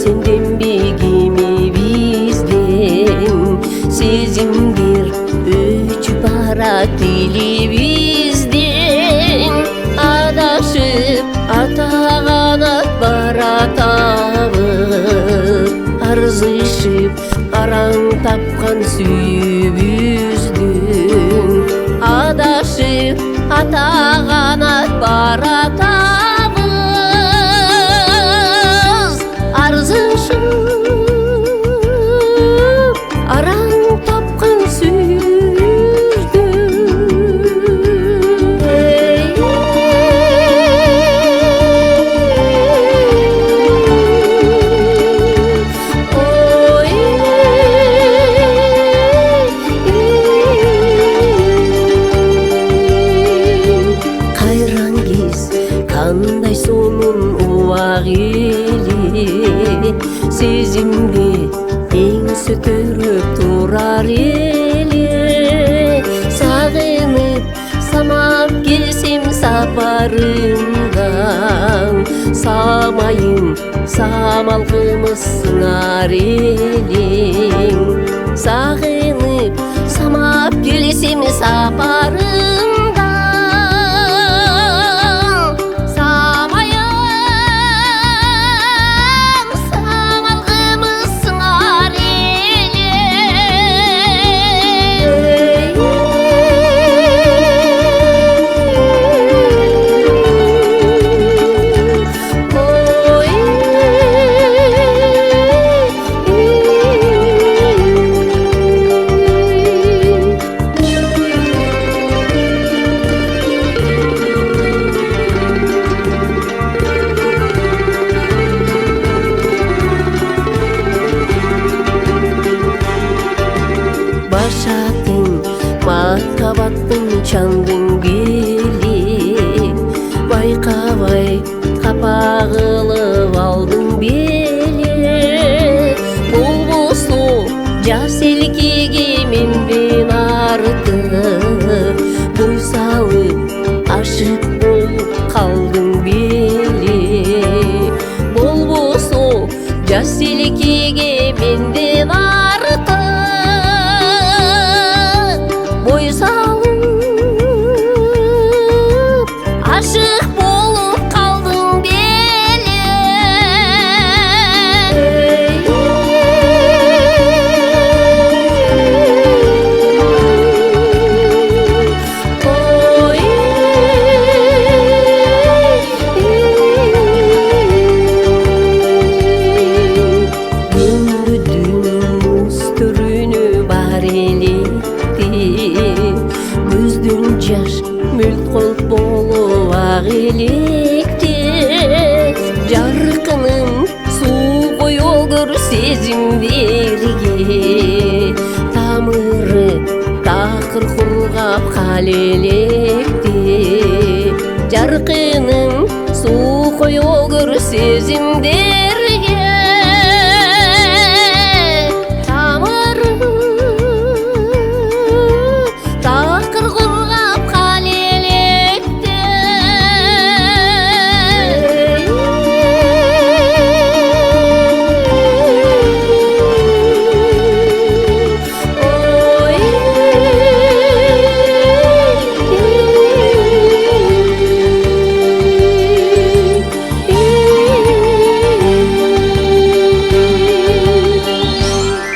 senden begimi bizden sezimdir öçüp barat dilibizden adashıp ata kanat baratabıp arzışıp araң tapkan sүйүбүздүн adashıp ata kanat baratabız arzışıp araң tapkan Kандай сонун убак эли сезимди эң сөтөрүп турар эле сагынып самап келсем сапарымдан самайым самал кымыз сыңар элең сагынып самап келсем сапарымдан Башатын махабаттын чандың бели байкабай капа кылып алдың беле болбосо жас элкеге менден артык бой салып ашык болуп калдың беле болбосо жас элкеге менден артык boy salıp aşık bolup kaldım bile oy Gündüdün üstürünü bar elekti көздүн жаш мүлт колп болуп ак электе жаркыным суу койогор сезимдерге тамыры такыр кургап кал электе жаркыным суу койогор сезимдерге